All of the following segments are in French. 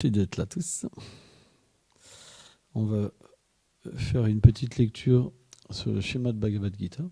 Merci d'être là tous. On va faire une petite lecture sur le schéma de Bhagavad Gita.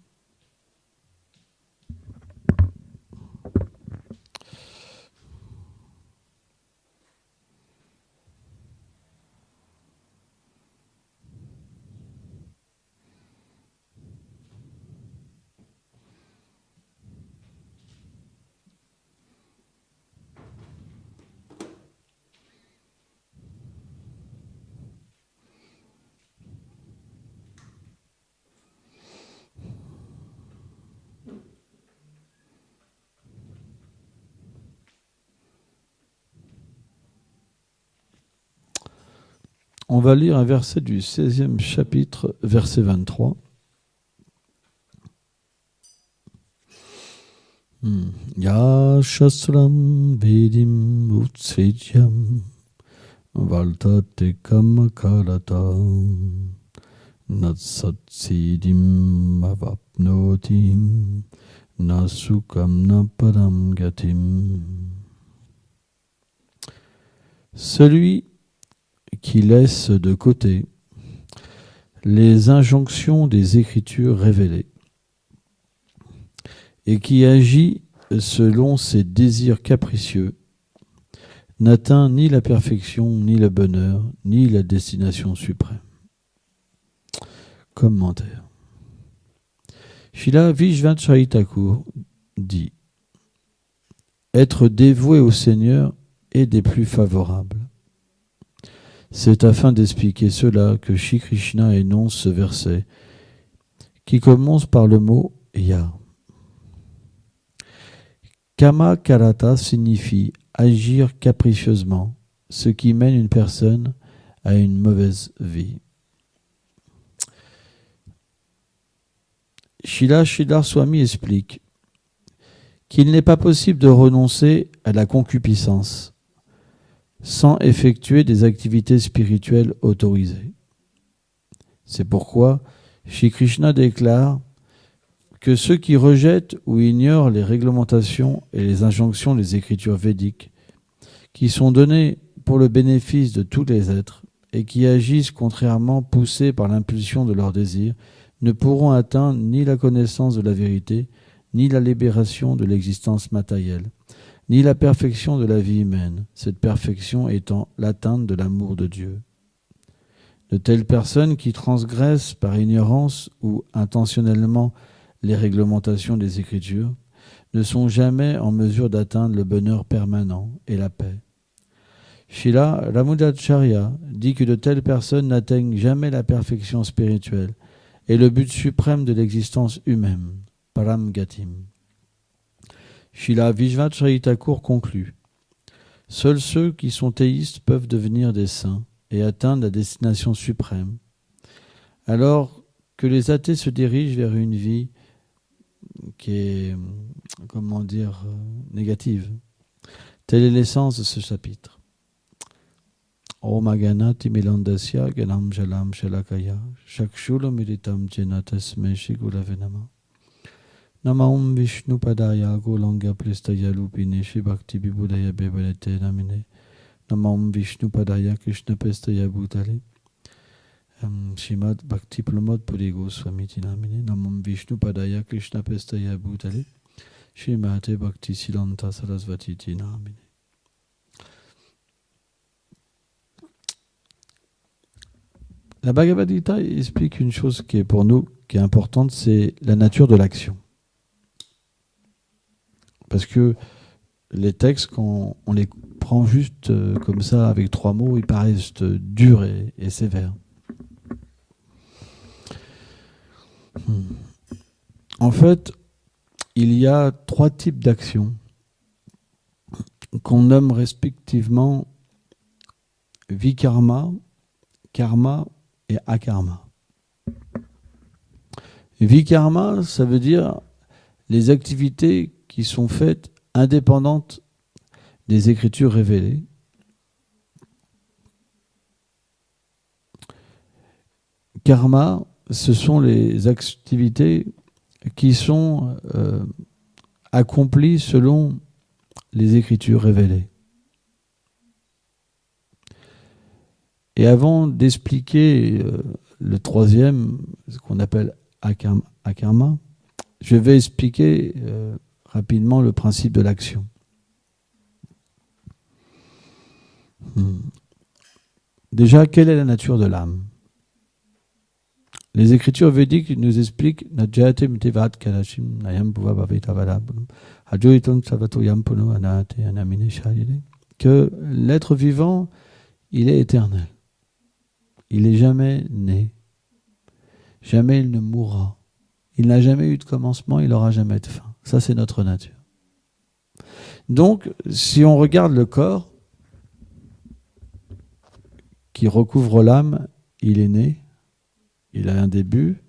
On va lire un verset du 16e chapitre, verset 23. Ya shastram vedim utsvijyam valtate kamakaratam natsatsidim avapnotim nasukam na param gatim. Celui qui laisse de côté les injonctions des Écritures révélées et qui agit selon ses désirs capricieux n'atteint ni la perfection, ni le bonheur, ni la destination suprême. Commentaire. Srila Vishvacharya Thakur dit : être dévoué au Seigneur est des plus favorables. C'est afin d'expliquer cela que Shri Krishna énonce ce verset qui commence par le mot Ya. Kama karata signifie agir capricieusement, ce qui mène une personne à une mauvaise vie. Srila Sridhar Swami explique qu'il n'est pas possible de renoncer à la concupiscence sans effectuer des activités spirituelles autorisées. C'est pourquoi Shri Krishna déclare que ceux qui rejettent ou ignorent les réglementations et les injonctions des écritures védiques, qui sont données pour le bénéfice de tous les êtres et qui agissent contrairement poussés par l'impulsion de leurs désirs, ne pourront atteindre ni la connaissance de la vérité, ni la libération de l'existence matérielle, ni la perfection de la vie humaine, cette perfection étant l'atteinte de l'amour de Dieu. De telles personnes qui transgressent par ignorance ou intentionnellement les réglementations des Écritures ne sont jamais en mesure d'atteindre le bonheur permanent et la paix. Srila Ramudacharya dit que de telles personnes n'atteignent jamais la perfection spirituelle et le but suprême de l'existence humaine, Param Gatim. Srila Vishvacharya Thakur conclut : seuls ceux qui sont théistes peuvent devenir des saints et atteindre la destination suprême, alors que les athées se dirigent vers une vie qui est, négative. Telle est l'essence de ce chapitre. Om Aganati Milandasya Ganam Jalam Shalakaya Shakshulam Iritam Jena Tasme Shigurave Nama Namam Vishnu Padaya Golanga Prestaya Lupine Shibhakti Vibudaya Bevalete Namine Namam Vishnu Padaya Krishna Pestaya Bhutale Shrimad Bhakti Pramod Puri Goswami Namine Namam Vishnu Padaya Krishna Pestaya Bhutale Shrimate Bhakti Silanta Sarasvati Namine. La Bhagavad Gita explique une chose qui est pour nous, qui est importante, c'est la nature de l'action. Parce que les textes, quand on les prend juste comme ça, avec trois mots, ils paraissent durs et sévères. En fait, il y a trois types d'actions qu'on nomme respectivement vikarma, karma et akarma. Vikarma, ça veut dire les activités qui sont faites indépendantes des Écritures révélées. Karma, ce sont les activités qui sont accomplies selon les Écritures révélées. Et avant d'expliquer le troisième, ce qu'on appelle akarma, je vais expliquer rapidement le principe de l'action. Déjà, quelle est la nature de l'âme? Les écritures védiques nous expliquent que l'être vivant, il est éternel. Il n'est jamais né. Jamais il ne mourra. Il n'a jamais eu de commencement, il n'aura jamais de fin. Ça, c'est notre nature. Donc, si on regarde le corps qui recouvre l'âme, il est né, il a un début,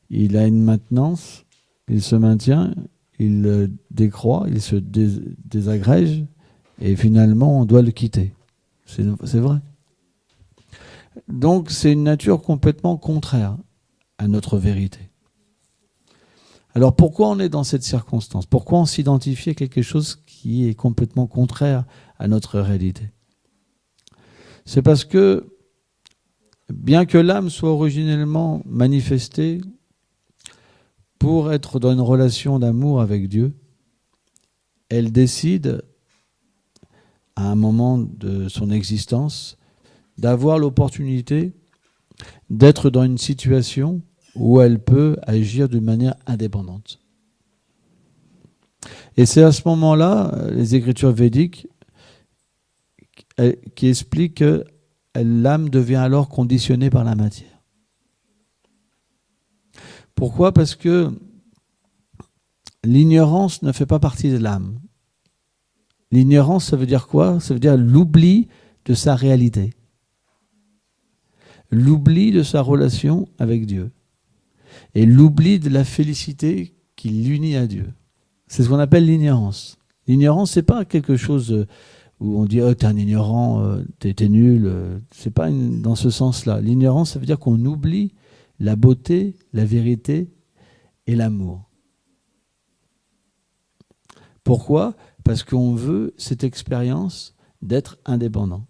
il a une maintenance, il se maintient, il décroît, il se désagrège, et finalement, on doit le quitter. C'est vrai. Donc, c'est une nature complètement contraire à notre vérité. Alors, pourquoi on est dans cette circonstance? Pourquoi on s'identifie à quelque chose qui est complètement contraire à notre réalité? C'est parce que, bien que l'âme soit originellement manifestée pour être dans une relation d'amour avec Dieu, elle décide, à un moment de son existence, d'avoir l'opportunité d'être dans une situation où elle peut agir d'une manière indépendante. Et c'est à ce moment-là, les écritures védiques qui expliquent que l'âme devient alors conditionnée par la matière. Pourquoi? Parce que l'ignorance ne fait pas partie de l'âme. L'ignorance, ça veut dire quoi? Ça veut dire l'oubli de sa réalité. L'oubli de sa relation avec Dieu. Et l'oubli de la félicité qui l'unit à Dieu. C'est ce qu'on appelle l'ignorance. L'ignorance, c'est pas quelque chose où on dit « Oh, t'es un ignorant, t'es nul ». C'est pas dans ce sens-là. L'ignorance, ça veut dire qu'on oublie la beauté, la vérité et l'amour. Pourquoi? Parce qu'on veut cette expérience d'être indépendant.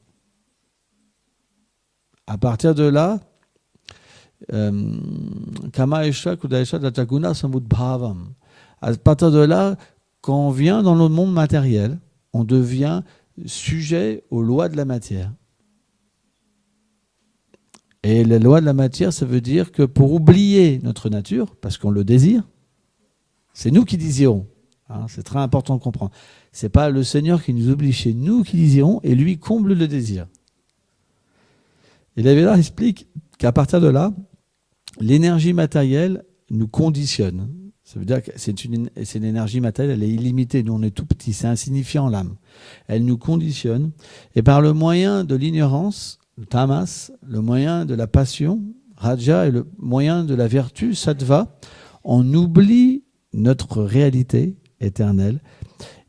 À partir de là, Kama Esha Kudaesha Dataguna Samudbhavam. À partir de là, quand on vient dans le monde matériel, on devient sujet aux lois de la matière. Et les lois de la matière, ça veut dire que pour oublier notre nature, parce qu'on le désire, c'est nous qui désirons. Hein, c'est très important de comprendre. C'est pas le Seigneur qui nous oblige, c'est nous qui désirons et lui comble le désir. Et la Véda explique qu'à partir de là, l'énergie matérielle nous conditionne. Ça veut dire que c'est une énergie matérielle, elle est illimitée. Nous, on est tout petit, c'est insignifiant l'âme. Elle nous conditionne. Et par le moyen de l'ignorance, le tamas, le moyen de la passion, raja, et le moyen de la vertu, sattva, on oublie notre réalité éternelle.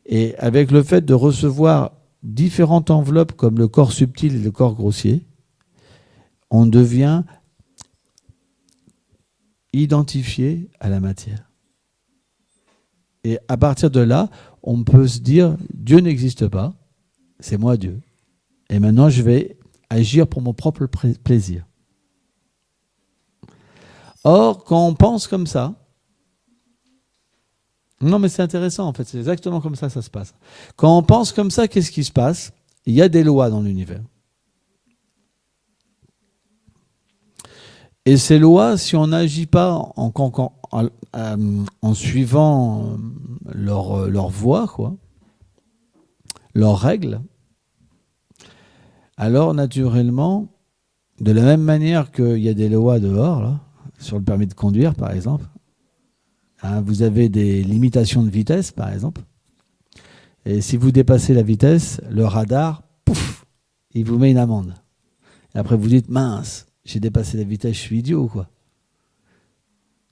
Et avec le fait de recevoir différentes enveloppes comme le corps subtil et le corps grossier, on devient identifié à la matière. Et à partir de là, on peut se dire, Dieu n'existe pas, c'est moi Dieu. Et maintenant, je vais agir pour mon propre plaisir. Or, quand on pense comme ça, non mais c'est intéressant en fait, c'est exactement comme ça se passe. Quand on pense comme ça, qu'est-ce qui se passe? Il y a des lois dans l'univers. Et ces lois, si on n'agit pas en suivant leur voie, quoi, leurs règles, alors naturellement, de la même manière qu'il y a des lois dehors, là, sur le permis de conduire par exemple, hein, vous avez des limitations de vitesse par exemple, et si vous dépassez la vitesse, le radar, pouf, il vous met une amende. Et après vous dites, mince, j'ai dépassé la vitesse, je suis idiot, quoi.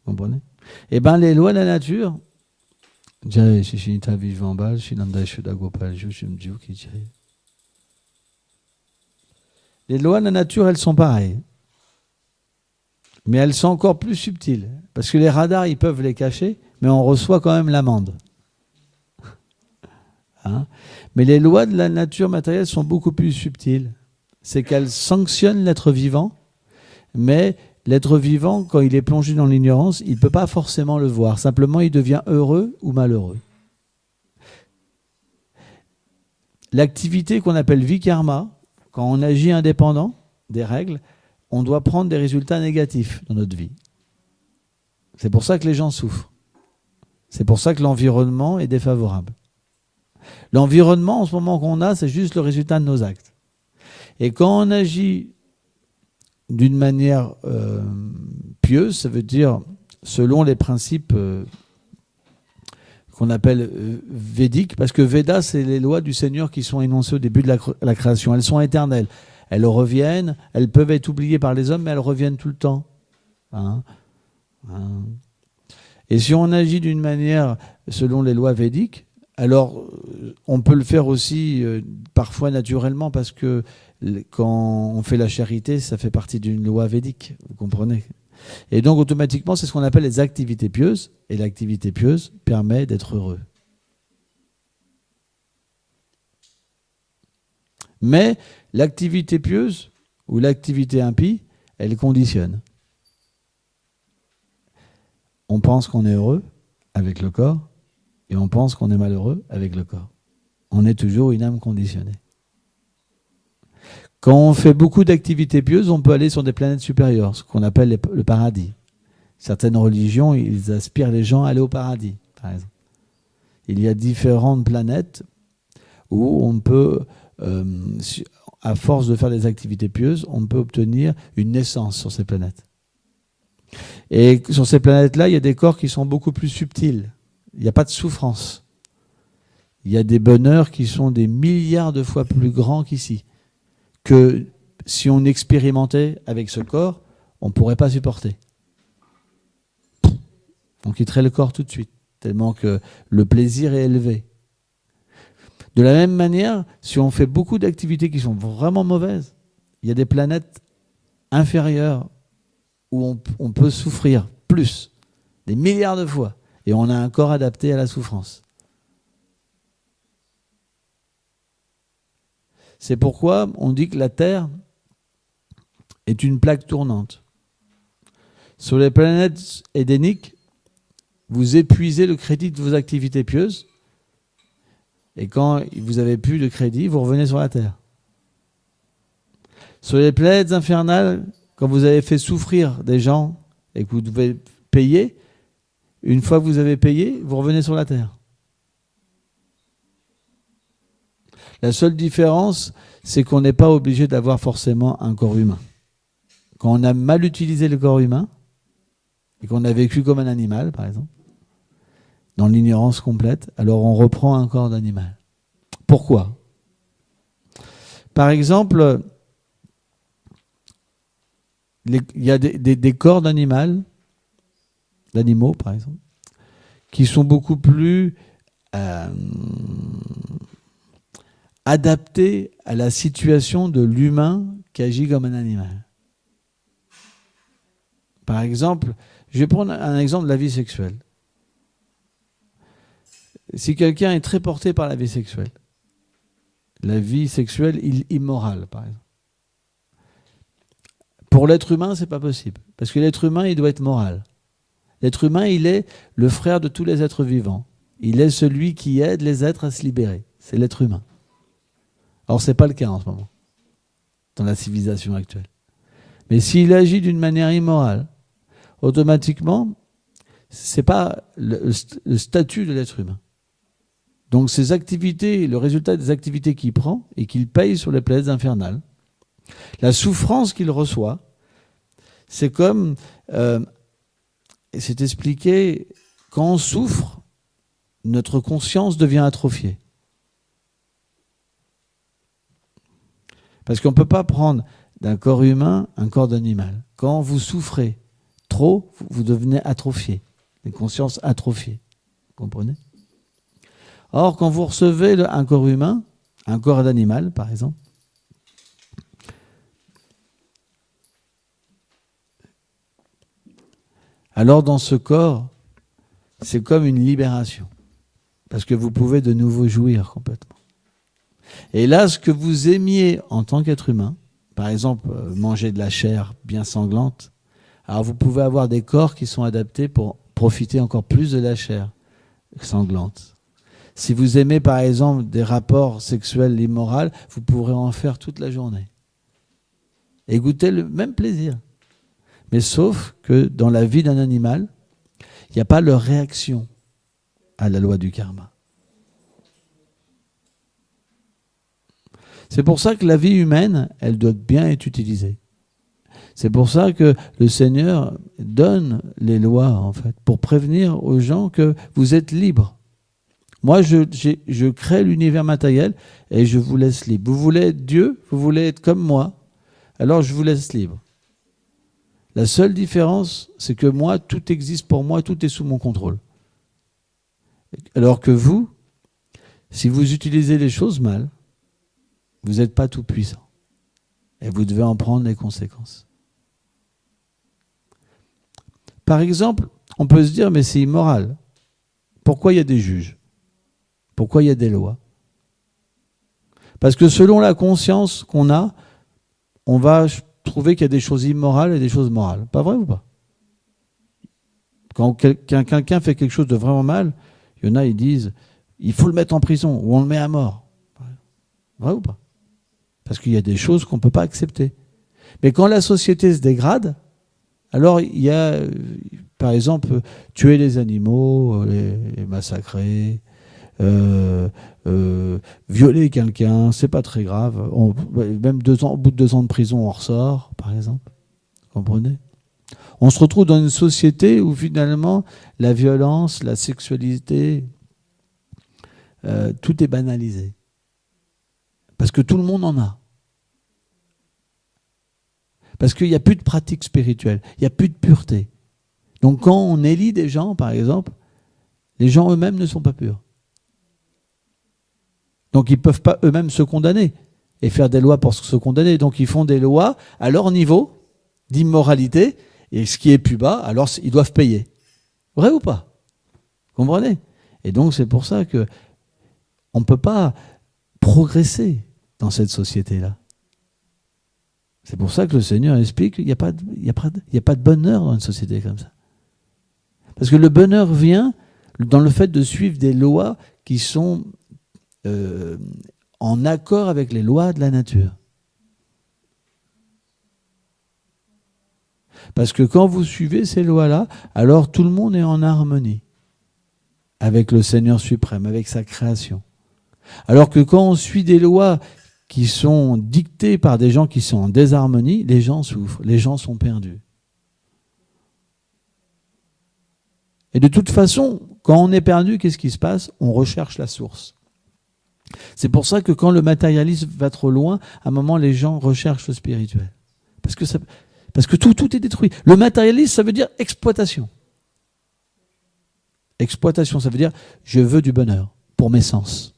Vous comprenez? Eh bien, les lois de la nature, les lois de la nature, elles sont pareilles. Mais elles sont encore plus subtiles. Parce que les radars, ils peuvent les cacher, mais on reçoit quand même l'amende. Hein? Mais les lois de la nature matérielle sont beaucoup plus subtiles. c'est qu'elle sanctionne l'être vivant, mais l'être vivant, quand il est plongé dans l'ignorance, il ne peut pas forcément le voir. Simplement, il devient heureux ou malheureux. L'activité qu'on appelle vikarma, quand on agit indépendant des règles, on doit prendre des résultats négatifs dans notre vie. C'est pour ça que les gens souffrent. C'est pour ça que l'environnement est défavorable. L'environnement, en ce moment qu'on a, c'est juste le résultat de nos actes. Et quand on agit d'une manière pieuse, ça veut dire selon les principes qu'on appelle védiques, parce que Veda, c'est les lois du Seigneur qui sont énoncées au début de la création. Elles sont éternelles. Elles reviennent, elles peuvent être oubliées par les hommes, mais elles reviennent tout le temps. Et si on agit d'une manière selon les lois védiques, alors on peut le faire aussi parfois naturellement, parce que quand on fait la charité, ça fait partie d'une loi védique, vous comprenez ? Et donc automatiquement, c'est ce qu'on appelle les activités pieuses, et l'activité pieuse permet d'être heureux. Mais l'activité pieuse ou l'activité impie, elle conditionne. On pense qu'on est heureux avec le corps, et on pense qu'on est malheureux avec le corps. On est toujours une âme conditionnée. Quand on fait beaucoup d'activités pieuses, on peut aller sur des planètes supérieures, ce qu'on appelle le paradis. Certaines religions, ils aspirent les gens à aller au paradis, par exemple. Il y a différentes planètes où on peut, à force de faire des activités pieuses, on peut obtenir une naissance sur ces planètes. Et sur ces planètes-là, il y a des corps qui sont beaucoup plus subtils. Il n'y a pas de souffrance. Il y a des bonheurs qui sont des milliards de fois plus grands qu'ici, que si on expérimentait avec ce corps, on ne pourrait pas supporter. On quitterait le corps tout de suite, tellement que le plaisir est élevé. De la même manière, si on fait beaucoup d'activités qui sont vraiment mauvaises, il y a des planètes inférieures où on peut souffrir plus, des milliards de fois, et on a un corps adapté à la souffrance. C'est pourquoi on dit que la Terre est une plaque tournante. Sur les planètes édéniques, vous épuisez le crédit de vos activités pieuses, et quand vous n'avez plus de crédit, vous revenez sur la Terre. Sur les planètes infernales, quand vous avez fait souffrir des gens et que vous devez payer, une fois que vous avez payé, vous revenez sur la Terre. La seule différence, c'est qu'on n'est pas obligé d'avoir forcément un corps humain. Quand on a mal utilisé le corps humain, et qu'on a vécu comme un animal, par exemple, dans l'ignorance complète, alors on reprend un corps d'animal. Pourquoi ? Par exemple, il y a des corps d'animaux, par exemple, qui sont beaucoup plus adaptés à la situation de l'humain qui agit comme un animal. Par exemple, je vais prendre un exemple de la vie sexuelle. Si quelqu'un est très porté par la vie sexuelle immorale, par exemple. Pour l'être humain, c'est pas possible. Parce que l'être humain, il doit être moral. L'être humain, il est le frère de tous les êtres vivants. Il est celui qui aide les êtres à se libérer. C'est l'être humain. Or, ce n'est pas le cas en ce moment, dans la civilisation actuelle. Mais s'il agit d'une manière immorale, automatiquement, ce n'est pas le statut de l'être humain. Donc ses activités, le résultat des activités qu'il prend et qu'il paye sur les planètes infernales, la souffrance qu'il reçoit, c'est comme, c'est expliqué, quand on souffre, notre conscience devient atrophiée. Parce qu'on ne peut pas prendre d'un corps humain un corps d'animal. Quand vous souffrez trop, vous devenez atrophié, une conscience atrophiée. Vous comprenez ? Or, quand vous recevez un corps humain, un corps d'animal, par exemple, alors dans ce corps, c'est comme une libération. Parce que vous pouvez de nouveau jouir complètement. Et là, ce que vous aimiez en tant qu'être humain, par exemple, manger de la chair bien sanglante, alors vous pouvez avoir des corps qui sont adaptés pour profiter encore plus de la chair sanglante. Si vous aimez par exemple des rapports sexuels immoraux, vous pourrez en faire toute la journée. Et goûter le même plaisir. Mais sauf que dans la vie d'un animal, il n'y a pas leur réaction à la loi du karma. C'est pour ça que la vie humaine, elle doit bien être utilisée. C'est pour ça que le Seigneur donne les lois, en fait, pour prévenir aux gens que vous êtes libres. Moi, je crée l'univers matériel et je vous laisse libre. Vous voulez être Dieu, vous voulez être comme moi, alors je vous laisse libre. La seule différence, c'est que moi, tout existe pour moi, tout est sous mon contrôle. Alors que vous, si vous utilisez les choses mal, vous n'êtes pas tout puissant. Et vous devez en prendre les conséquences. Par exemple, on peut se dire, mais c'est immoral. Pourquoi il y a des juges ? Pourquoi il y a des lois ? Parce que selon la conscience qu'on a, on va trouver qu'il y a des choses immorales et des choses morales. Pas vrai ou pas ? Quand quelqu'un fait quelque chose de vraiment mal, il y en a, ils disent, il faut le mettre en prison ou on le met à mort. Vrai ou pas ? Parce qu'il y a des choses qu'on ne peut pas accepter. Mais quand la société se dégrade, alors il y a, par exemple, tuer les animaux, les massacrer, violer quelqu'un, c'est pas très grave. Même au bout de 2 ans de prison, on ressort, par exemple. Vous comprenez ? On se retrouve dans une société où finalement la violence, la sexualité, tout est banalisé. Parce que tout le monde en a. Parce qu'il n'y a plus de pratique spirituelle, il n'y a plus de pureté. Donc quand on élit des gens, par exemple, les gens eux-mêmes ne sont pas purs. Donc ils ne peuvent pas eux-mêmes se condamner et faire des lois pour se condamner. Donc ils font des lois à leur niveau d'immoralité, et ce qui est plus bas, alors ils doivent payer. Vrai ou pas ? Vous comprenez ? Et donc c'est pour ça qu'on ne peut pas progresser dans cette société-là. C'est pour ça que le Seigneur explique qu'il n'y a pas de bonheur dans une société comme ça. Parce que le bonheur vient dans le fait de suivre des lois qui sont en accord avec les lois de la nature. Parce que quand vous suivez ces lois-là, alors tout le monde est en harmonie avec le Seigneur suprême, avec sa création. Alors que quand on suit des lois qui sont dictées par des gens qui sont en désharmonie, les gens souffrent, les gens sont perdus. Et de toute façon, quand on est perdu, qu'est-ce qui se passe ? On recherche la source. C'est pour ça que quand le matérialisme va trop loin, à un moment, les gens recherchent le spirituel. Parce que tout est détruit. Le matérialisme, ça veut dire exploitation. Exploitation, ça veut dire je veux du bonheur pour mes sens.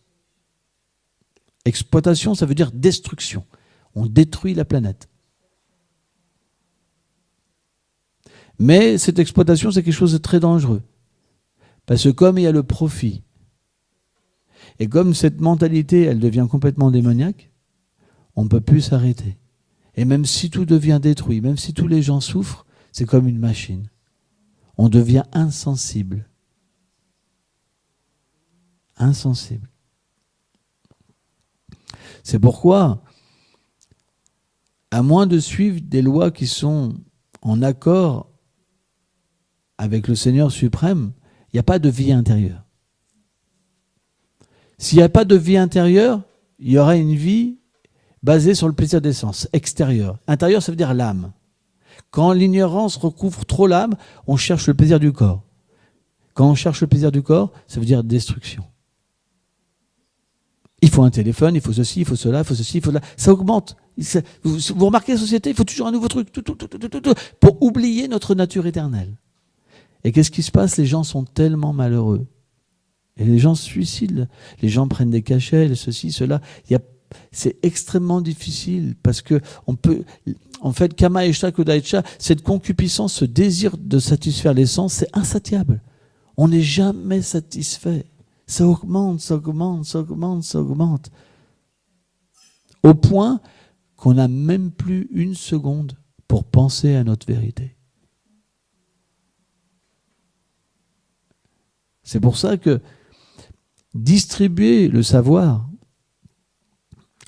Exploitation, ça veut dire destruction. On détruit la planète. Mais cette exploitation, c'est quelque chose de très dangereux. Parce que comme il y a le profit, et comme cette mentalité, elle devient complètement démoniaque, on ne peut plus s'arrêter. Et même si tout devient détruit, même si tous les gens souffrent, c'est comme une machine. On devient insensible. Insensible. C'est pourquoi, à moins de suivre des lois qui sont en accord avec le Seigneur suprême, il n'y a pas de vie intérieure. S'il n'y a pas de vie intérieure, il y aura une vie basée sur le plaisir des sens, extérieur. Intérieur, ça veut dire l'âme. Quand l'ignorance recouvre trop l'âme, on cherche le plaisir du corps. Quand on cherche le plaisir du corps, ça veut dire destruction. Il faut un téléphone, il faut ceci, il faut cela, il faut ceci, il faut cela. Ça augmente. Vous remarquez la société, il faut toujours un nouveau truc, tout, pour oublier notre nature éternelle. Et qu'est-ce qui se passe ? Les gens sont tellement malheureux. Et les gens se suicident. Les gens prennent des cachets, ceci, cela. C'est extrêmement difficile parce que on peut, en fait, Kama Esha Kodaïcha, cette concupiscence, ce désir de satisfaire les sens, c'est insatiable. On n'est jamais satisfait. Ça augmente, ça augmente, ça augmente, ça augmente. Au point qu'on n'a même plus une seconde pour penser à notre vérité. C'est pour ça que distribuer le savoir,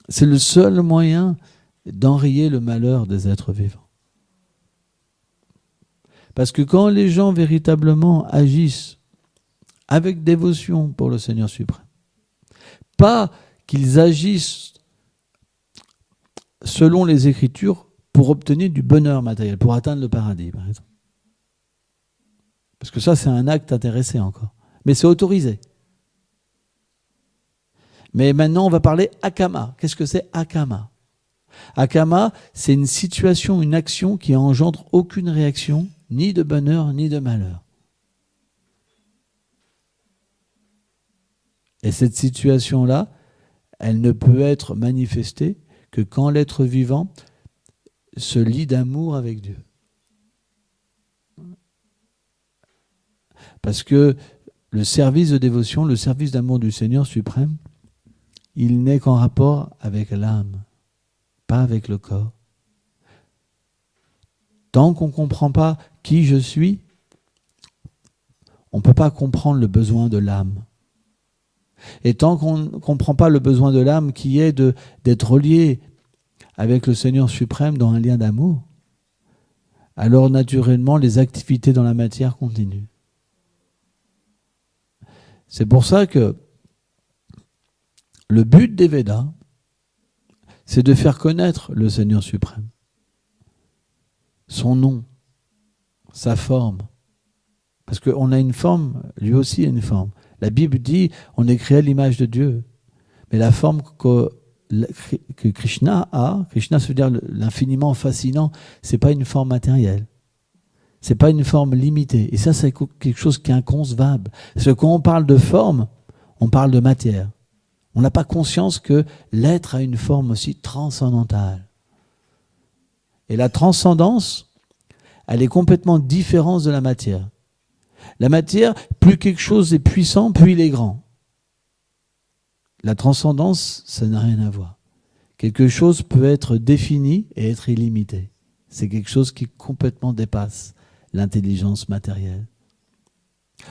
c'est le seul moyen d'enrayer le malheur des êtres vivants. Parce que quand les gens véritablement agissent avec dévotion pour le Seigneur suprême, pas qu'ils agissent selon les Écritures pour obtenir du bonheur matériel, pour atteindre le paradis, par exemple. Parce que ça, c'est un acte intéressé encore. Mais c'est autorisé. Mais maintenant, on va parler akama. Qu'est-ce que c'est akama? Akama, c'est une situation, une action qui engendre aucune réaction, ni de bonheur, ni de malheur. Et cette situation-là, elle ne peut être manifestée que quand l'être vivant se lie d'amour avec Dieu. Parce que le service de dévotion, le service d'amour du Seigneur suprême, il n'est qu'en rapport avec l'âme, pas avec le corps. Tant qu'on ne comprend pas qui je suis, on ne peut pas comprendre le besoin de l'âme. Et tant qu'on ne comprend pas le besoin de l'âme qui est d'être relié avec le Seigneur suprême dans un lien d'amour, alors naturellement les activités dans la matière continuent. C'est pour ça que le but des Védas, c'est de faire connaître le Seigneur suprême, son nom, sa forme. Parce qu'on a une forme, lui aussi a une forme. La Bible dit on est créé à l'image de Dieu. Mais la forme que Krishna a, Krishna, ça veut dire l'infiniment fascinant, c'est pas une forme matérielle. C'est pas une forme limitée. Et ça, c'est quelque chose qui est inconcevable. Parce que quand on parle de forme, on parle de matière. On n'a pas conscience que l'être a une forme aussi transcendantale. Et la transcendance, elle est complètement différente de la matière. La matière, plus quelque chose est puissant, plus il est grand. La transcendance, ça n'a rien à voir. Quelque chose peut être défini et être illimité. C'est quelque chose qui complètement dépasse l'intelligence matérielle.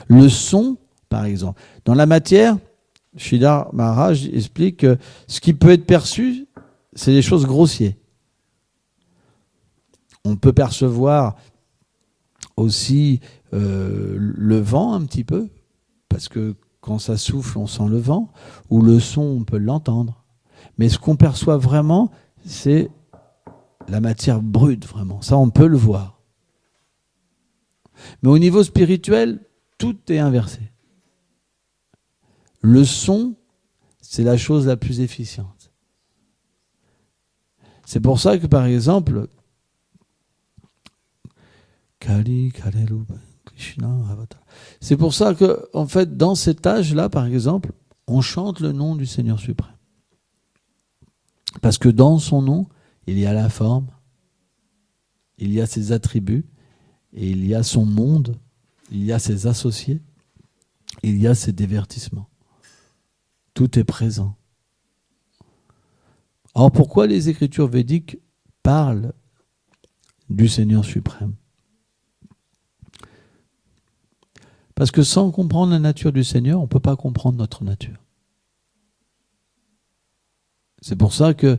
Le son, par exemple. Dans la matière, Sridhar Maharaj explique que ce qui peut être perçu, c'est des choses grossières. On peut percevoir aussi le vent un petit peu, parce que quand ça souffle, on sent le vent, ou le son, on peut l'entendre. Mais ce qu'on perçoit vraiment, c'est la matière brute, vraiment. Ça, on peut le voir. Mais au niveau spirituel, tout est inversé. Le son, c'est la chose la plus efficiente. C'est pour ça que, par exemple, c'est pour ça que, en fait, dans cet âge-là, par exemple, on chante le nom du Seigneur suprême. Parce que dans son nom, il y a la forme, il y a ses attributs, et il y a son monde, il y a ses associés, il y a ses divertissements. Tout est présent. Alors pourquoi les Écritures védiques parlent du Seigneur suprême? Parce que sans comprendre la nature du Seigneur, on ne peut pas comprendre notre nature. C'est pour ça que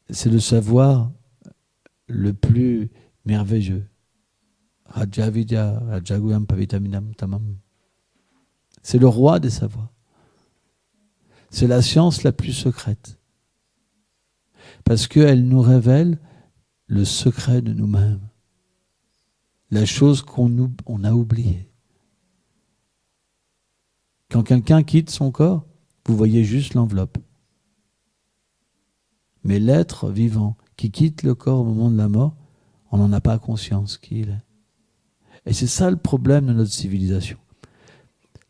c'est le savoir le plus merveilleux. Rajavidya, Rajaguyam Pavitaminam Tamam. C'est le roi des savoirs. C'est la science la plus secrète. Parce qu'elle nous révèle le secret de nous-mêmes. La chose qu'on a oubliée. Quand quelqu'un quitte son corps, vous voyez juste l'enveloppe. Mais l'être vivant qui quitte le corps au moment de la mort, on n'en a pas conscience qui il est. Et c'est ça le problème de notre civilisation.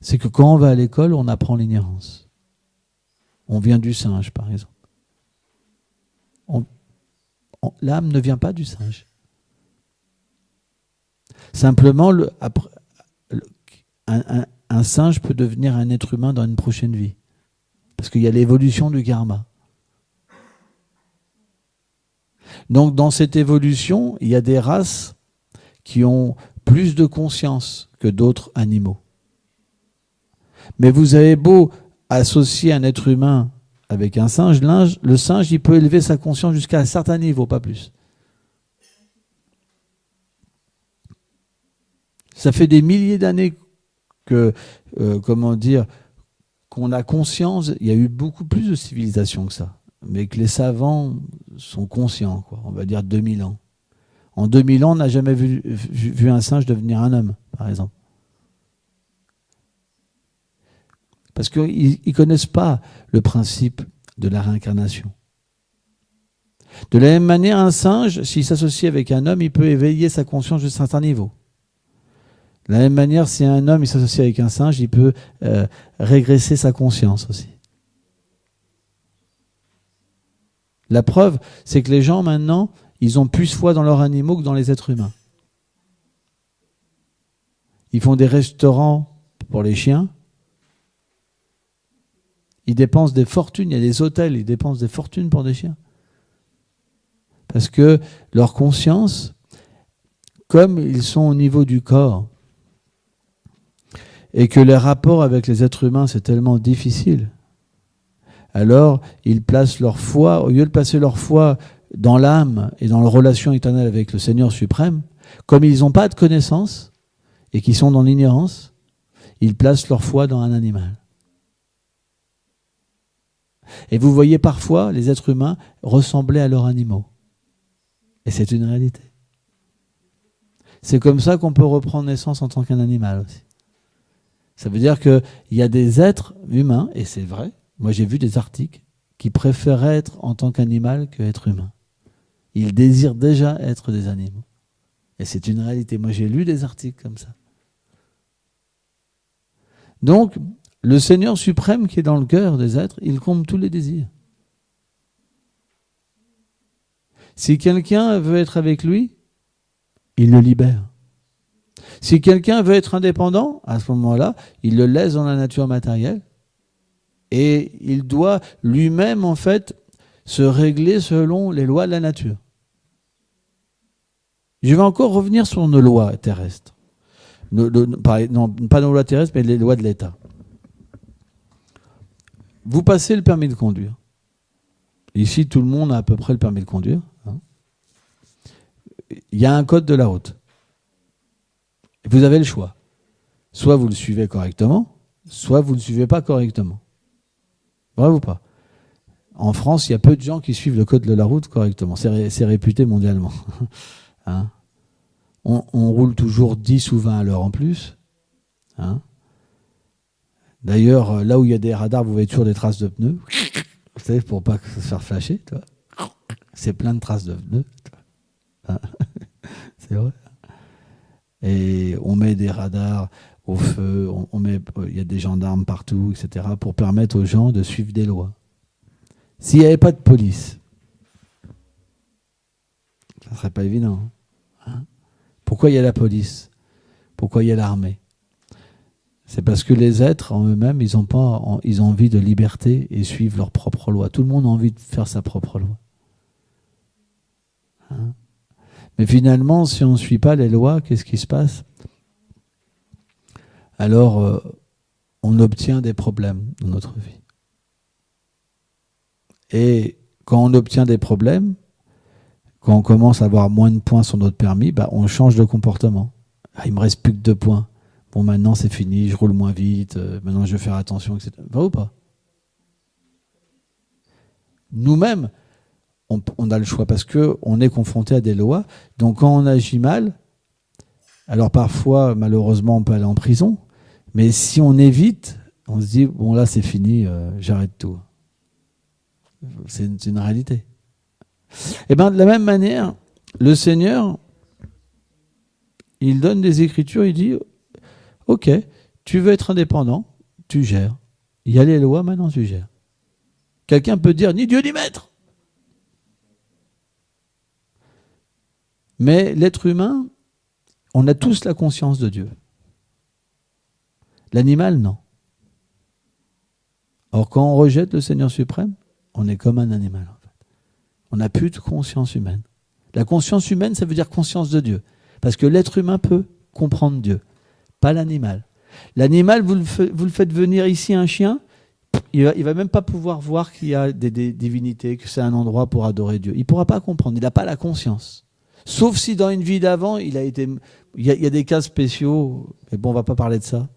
C'est que quand on va à l'école, on apprend l'ignorance. On vient du singe, par exemple. L'âme ne vient pas du singe. Simplement, un singe peut devenir un être humain dans une prochaine vie. Parce qu'il y a l'évolution du karma. Donc dans cette évolution, il y a des races qui ont plus de conscience que d'autres animaux. Mais vous avez beau associer un être humain avec un singe, le singe, il peut élever sa conscience jusqu'à un certain niveau, pas plus. Ça fait des milliers d'années que, qu'on a conscience, il y a eu beaucoup plus de civilisation que ça, mais que les savants sont conscients, quoi. On va dire 2000 ans. En 2000 ans, on n'a jamais vu un singe devenir un homme, par exemple. Parce qu'ils ne connaissent pas le principe de la réincarnation. De la même manière, un singe, s'il s'associe avec un homme, il peut éveiller sa conscience jusqu'à un certain niveau. De la même manière, si un homme s'associe avec un singe, il peut régresser sa conscience aussi. La preuve, c'est que les gens maintenant, ils ont plus foi dans leurs animaux que dans les êtres humains. Ils font des restaurants pour les chiens. Ils dépensent des fortunes, il y a des hôtels, ils dépensent des fortunes pour des chiens. Parce que leur conscience, comme ils sont au niveau du corps, et que les rapports avec les êtres humains, c'est tellement difficile, alors ils placent leur foi, au lieu de placer leur foi dans l'âme et dans la relation éternelle avec le Seigneur suprême, comme ils n'ont pas de connaissances et qu'ils sont dans l'ignorance, ils placent leur foi dans un animal. Et vous voyez parfois les êtres humains ressembler à leurs animaux. Et c'est une réalité. C'est comme ça qu'on peut reprendre naissance en tant qu'un animal aussi. Ça veut dire qu'il y a des êtres humains, et c'est vrai, moi j'ai vu des articles, qui préfèrent être en tant qu'animal qu'être humain. Ils désirent déjà être des animaux. Et c'est une réalité. Moi j'ai lu des articles comme ça. Donc, le Seigneur suprême qui est dans le cœur des êtres, il comble tous les désirs. Si quelqu'un veut être avec lui, il le libère. Si quelqu'un veut être indépendant, à ce moment-là, il le laisse dans la nature matérielle et il doit lui-même, en fait, se régler selon les lois de la nature. Je vais encore revenir sur nos lois terrestres. Pas nos lois terrestres, mais les lois de l'État. Vous passez le permis de conduire. Ici, tout le monde a à peu près le permis de conduire. Il y a un code de la route. Vous avez le choix. Soit vous le suivez correctement, soit vous ne le suivez pas correctement. Vrai ou pas? En France, il y a peu de gens qui suivent le code de la route correctement. C'est réputé mondialement. Hein? On roule toujours 10 ou 20 à l'heure en plus. Hein? D'ailleurs, là où il y a des radars, vous voyez toujours des traces de pneus. Vous savez, pour pas se faire flasher. Toi. C'est plein de traces de pneus. Hein? C'est vrai. Et on met des radars au feu, il y a des gendarmes partout, etc., pour permettre aux gens de suivre des lois. S'il n'y avait pas de police, ça ne serait pas évident. Hein? Pourquoi il y a la police? Pourquoi il y a l'armée? C'est parce que les êtres en eux-mêmes, ils ont envie de liberté et suivent leur propre loi. Tout le monde a envie de faire sa propre loi. Hein? Mais finalement, si on ne suit pas les lois, qu'est-ce qui se passe? Alors, on obtient des problèmes dans notre vie. Et quand on obtient des problèmes, quand on commence à avoir moins de points sur notre permis, on change de comportement. Ah, il me reste plus que 2 points. Bon, maintenant c'est fini, je roule moins vite, maintenant je vais faire attention, etc. Va ou pas? Nous-mêmes, on a le choix parce qu'on est confronté à des lois. Donc quand on agit mal, alors parfois, malheureusement, on peut aller en prison. Mais si on évite, on se dit, bon là c'est fini, j'arrête tout. C'est une réalité. Et bien de la même manière, le Seigneur, il donne des écritures, il dit, ok, tu veux être indépendant, tu gères. Il y a les lois, maintenant tu gères. Quelqu'un peut dire, ni Dieu ni maître. Mais l'être humain, on a tous la conscience de Dieu. L'animal, non. Or, quand on rejette le Seigneur suprême, on est comme un animal, en fait. On n'a plus de conscience humaine. La conscience humaine, ça veut dire conscience de Dieu. Parce que l'être humain peut comprendre Dieu, pas l'animal. L'animal, vous le faites venir ici un chien, il va même pas pouvoir voir qu'il y a des divinités, que c'est un endroit pour adorer Dieu. Il pourra pas comprendre, il n'a pas la conscience. Sauf si dans une vie d'avant, il y a des cas spéciaux, mais bon, on va pas parler de ça.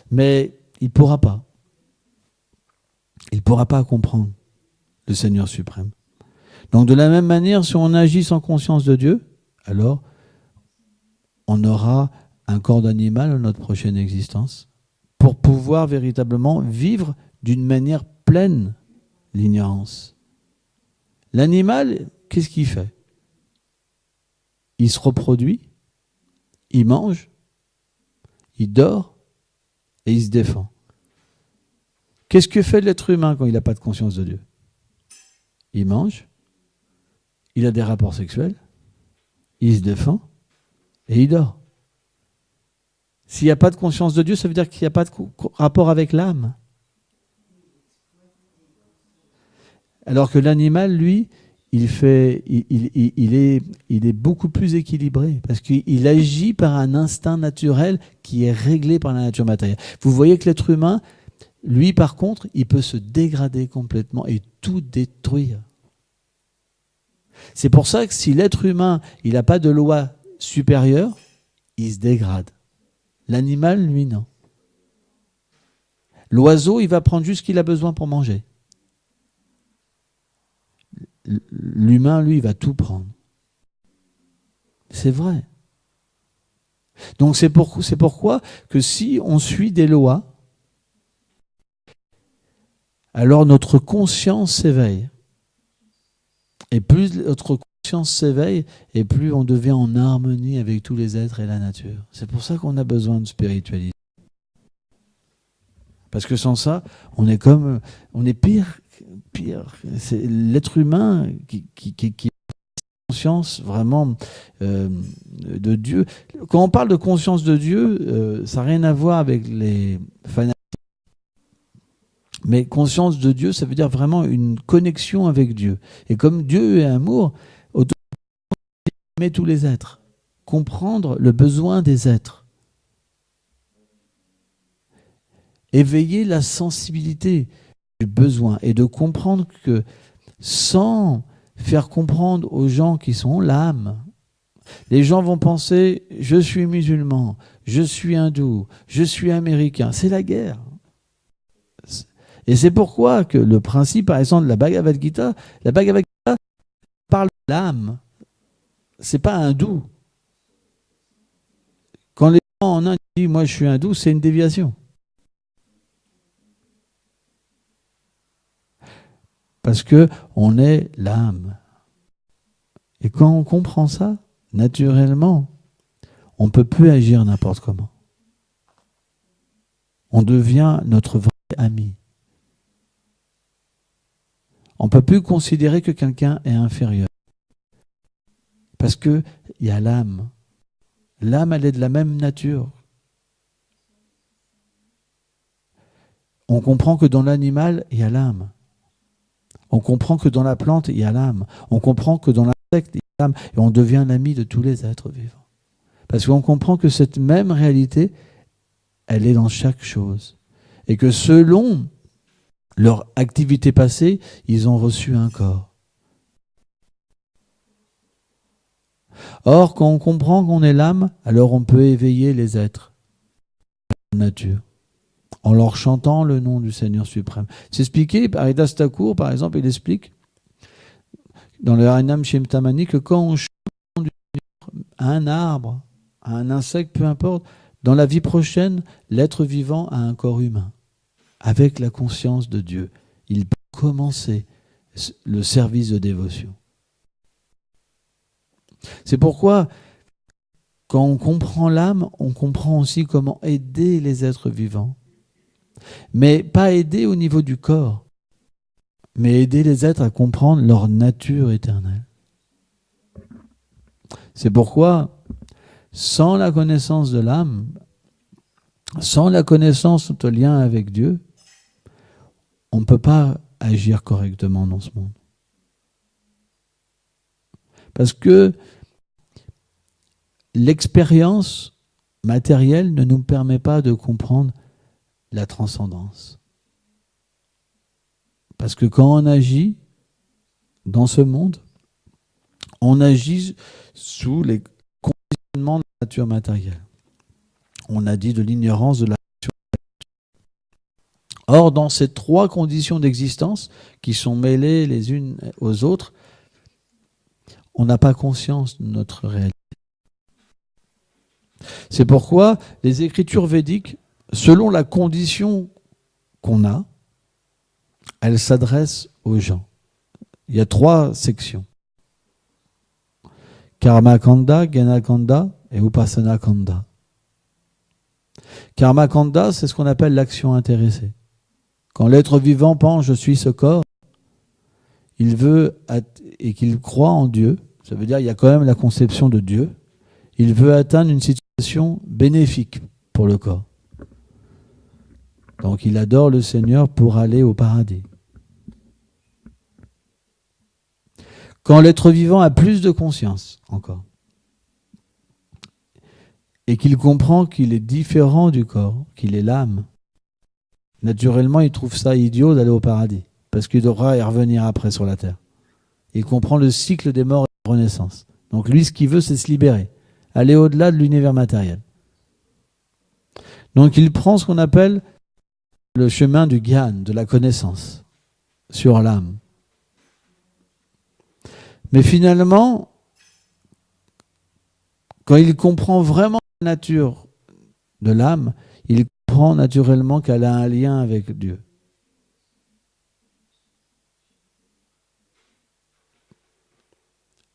Mais il pourra pas. Il pourra pas comprendre le Seigneur suprême. Donc de la même manière, si on agit sans conscience de Dieu, alors on aura un corps d'animal dans notre prochaine existence pour pouvoir véritablement vivre d'une manière pleine l'ignorance. L'animal, qu'est-ce qu'il fait? Il se reproduit, il mange, il dort et il se défend. Qu'est-ce que fait l'être humain quand il n'a pas de conscience de Dieu? Il mange, il a des rapports sexuels, il se défend et il dort. S'il n'y a pas de conscience de Dieu, ça veut dire qu'il n'y a pas de rapport avec l'âme. Alors que l'animal, lui, il est beaucoup plus équilibré parce qu'il agit par un instinct naturel qui est réglé par la nature matérielle. Vous voyez que l'être humain, lui, par contre, il peut se dégrader complètement et tout détruire. C'est pour ça que si l'être humain, il n'a pas de loi supérieure, il se dégrade. L'animal, lui, non. L'oiseau, il va prendre juste ce qu'il a besoin pour manger. L'humain, lui, il va tout prendre. C'est vrai. Donc c'est pourquoi que si on suit des lois, alors notre conscience s'éveille. Et plus notre conscience s'éveille, et plus on devient en harmonie avec tous les êtres et la nature. C'est pour ça qu'on a besoin de spiritualité. Parce que sans ça, on est pire. C'est l'être humain qui a conscience vraiment de Dieu. Quand on parle de conscience de Dieu, ça n'a rien à voir avec les fanatiques. Mais conscience de Dieu, ça veut dire vraiment une connexion avec Dieu. Et comme Dieu est amour, automatiquement, aimer tous les êtres. Comprendre le besoin des êtres. Éveiller la sensibilité du besoin et de comprendre que sans faire comprendre aux gens qui sont l'âme, les gens vont penser « je suis musulman, je suis hindou, je suis américain ». C'est la guerre. Et c'est pourquoi que le principe, par exemple, de la Bhagavad Gita parle de l'âme. C'est pas hindou. Quand les gens en Inde disent « moi je suis hindou », c'est une déviation. Parce qu'on est l'âme. Et quand on comprend ça, naturellement, on ne peut plus agir n'importe comment. On devient notre vrai ami. On ne peut plus considérer que quelqu'un est inférieur. Parce qu'il y a l'âme. L'âme, elle est de la même nature. On comprend que dans l'animal, il y a l'âme. On comprend que dans la plante, il y a l'âme. On comprend que dans l'insecte, il y a l'âme. Et on devient l'ami de tous les êtres vivants. Parce qu'on comprend que cette même réalité, elle est dans chaque chose. Et que selon leur activité passée, ils ont reçu un corps. Or, quand on comprend qu'on est l'âme, alors on peut éveiller les êtres de la nature, en leur chantant le nom du Seigneur suprême. C'est expliqué par Haridas Thakur, par exemple, il explique dans le Harinam Shimtamani que quand on chante le nom du Seigneur à un arbre, à un insecte, peu importe, dans la vie prochaine, l'être vivant a un corps humain. Avec la conscience de Dieu, il peut commencer le service de dévotion. C'est pourquoi, quand on comprend l'âme, on comprend aussi comment aider les êtres vivants. Mais pas aider au niveau du corps, mais aider les êtres à comprendre leur nature éternelle. C'est pourquoi, sans la connaissance de l'âme, sans la connaissance de notre lien avec Dieu, on ne peut pas agir correctement dans ce monde. Parce que l'expérience matérielle ne nous permet pas de comprendre la transcendance. Parce que quand on agit dans ce monde, on agit sous les conditionnements de la nature matérielle. On a dit de l'ignorance de la nature. Or, dans ces trois conditions d'existence qui sont mêlées les unes aux autres, on n'a pas conscience de notre réalité. C'est pourquoi les écritures védiques, selon la condition qu'on a, elles s'adressent aux gens. Il y a trois sections. Karma Kanda, Gnana Kanda et Upasana Kanda. Karma Kanda, c'est ce qu'on appelle l'action intéressée. Quand l'être vivant pense « je suis ce corps », il veut et qu'il croit en Dieu, ça veut dire qu'il y a quand même la conception de Dieu, il veut atteindre une situation bénéfique pour le corps. Donc il adore le Seigneur pour aller au paradis. Quand l'être vivant a plus de conscience encore, et qu'il comprend qu'il est différent du corps, qu'il est l'âme, naturellement il trouve ça idiot d'aller au paradis, parce qu'il devra y revenir après sur la terre. Il comprend le cycle des morts et des renaissances. Donc lui, ce qu'il veut, c'est se libérer, aller au-delà de l'univers matériel. Donc il prend ce qu'on appelle le chemin du Gyan, de la connaissance, sur l'âme. Mais finalement, quand il comprend vraiment la nature de l'âme, il comprend naturellement qu'elle a un lien avec Dieu.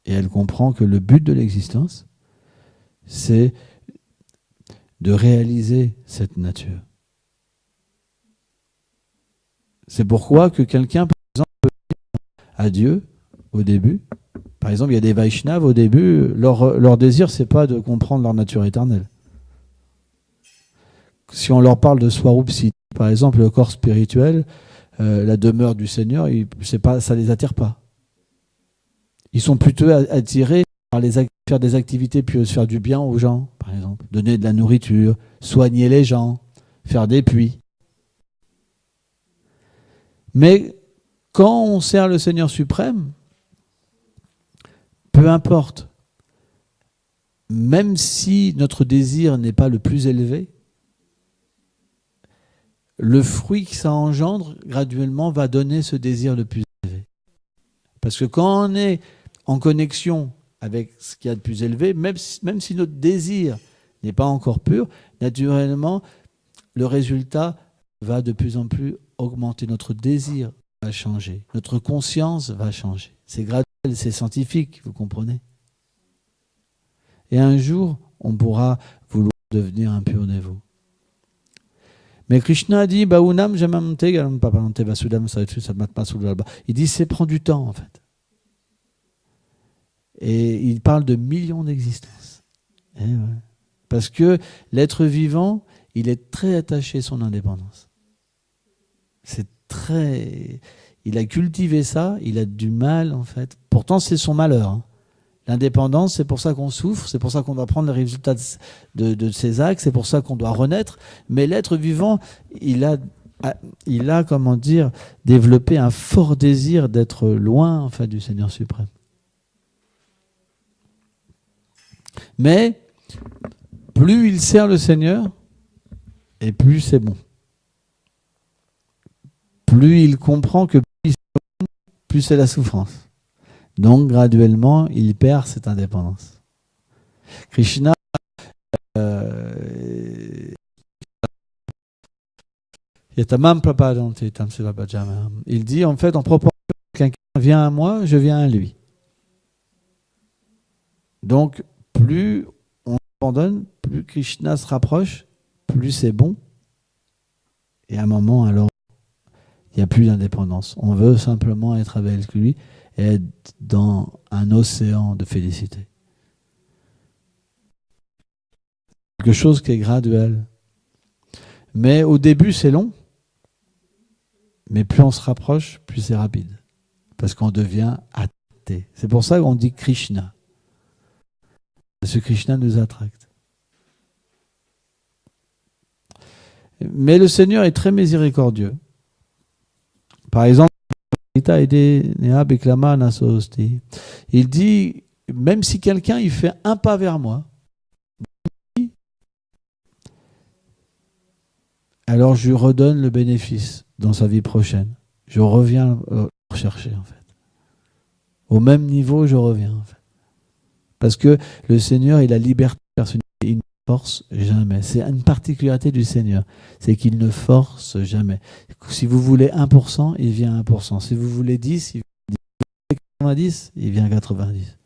Et elle comprend que le but de l'existence, c'est de réaliser cette nature. C'est pourquoi que quelqu'un, par exemple, peut dire à Dieu au début. Par exemple, il y a des Vaishnavas, au début, leur désir, c'est pas de comprendre leur nature éternelle. Si on leur parle de Swarup Siddhi, par exemple, le corps spirituel, la demeure du Seigneur, ça les attire pas. Ils sont plutôt attirés par faire des activités pieuses, faire du bien aux gens, par exemple, donner de la nourriture, soigner les gens, faire des puits. Mais quand on sert le Seigneur suprême, peu importe, même si notre désir n'est pas le plus élevé, le fruit que ça engendre, graduellement, va donner ce désir le plus élevé. Parce que quand on est en connexion avec ce qu'il y a de plus élevé, même si notre désir n'est pas encore pur, naturellement, le résultat va de plus en plus augmenter. Notre désir va changer, notre conscience va changer. C'est graduel, c'est scientifique, vous comprenez? Et un jour, on pourra vouloir devenir un pur dévot. Mais Krishna dit, il dit, c'est prendre du temps en fait. Et il parle de millions d'existences. Ouais. Parce que l'être vivant, il est très attaché à son indépendance. Il a cultivé ça, il a du mal en fait. Pourtant, c'est son malheur. Hein. L'indépendance, c'est pour ça qu'on souffre, c'est pour ça qu'on doit prendre les résultats de ses actes, c'est pour ça qu'on doit renaître. Mais l'être vivant, il a, comment dire, développé un fort désir d'être loin en fait, du Seigneur suprême. Mais plus il sert le Seigneur, et plus c'est bon. Plus il comprend que plus c'est la souffrance. Donc, graduellement, il perd cette indépendance. Krishna, il dit, en fait, en proportion que quelqu'un vient à moi, je viens à lui. Donc, plus on abandonne, plus Krishna se rapproche, plus c'est bon. Et à un moment, alors, il n'y a plus d'indépendance. On veut simplement être avec lui et être dans un océan de félicité. Quelque chose qui est graduel. Mais au début, c'est long. Mais plus on se rapproche, plus c'est rapide. Parce qu'on devient attractés. C'est pour ça qu'on dit Krishna. Parce que Krishna nous attracte. Mais le Seigneur est très miséricordieux. Par exemple, il dit, même si quelqu'un il fait un pas vers moi, alors je lui redonne le bénéfice dans sa vie prochaine. Je reviens le chercher en fait. Au même niveau, je reviens en fait. Parce que le Seigneur, il a liberté personnelle, il ne force jamais. C'est une particularité du Seigneur, c'est qu'il ne force jamais. Si vous voulez 1%, il vient 1%. Si vous voulez 10, il vient 90, il vient 90.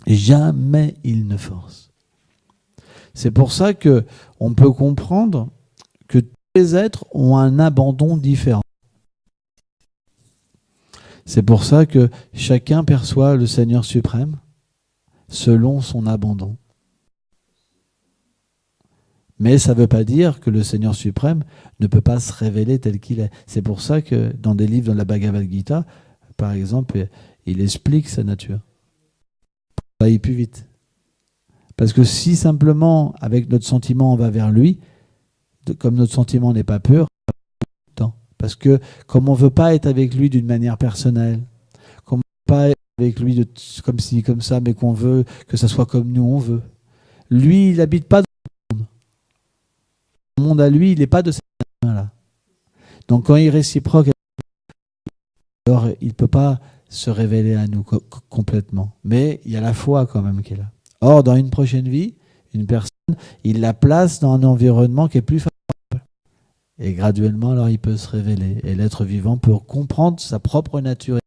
Et jamais il ne force. C'est pour ça que on peut comprendre que tous les êtres ont un abandon différent. C'est pour ça que chacun perçoit le Seigneur suprême selon son abandon. Mais ça ne veut pas dire que le Seigneur suprême ne peut pas se révéler tel qu'il est. C'est pour ça que dans des livres, dans la Bhagavad Gita, par exemple, il explique sa nature. Ça aille plus vite. Parce que si simplement, avec notre sentiment, on va vers lui, comme notre sentiment n'est pas pur, parce que comme on ne veut pas être avec lui d'une manière personnelle, comme on ne veut pas être avec lui comme ci, comme ça, mais qu'on veut que ça soit comme nous, on veut. Lui, il n'habite pas dans le monde. Le monde à lui, il n'est pas de cette manière-là. Donc quand il est réciproque, alors il ne peut pas se révéler à nous complètement. Mais il y a la foi quand même qui est là. Or, dans une prochaine vie, une personne, il la place dans un environnement qui est plus favorable. Et graduellement, alors, il peut se révéler. Et l'être vivant peut comprendre sa propre nature.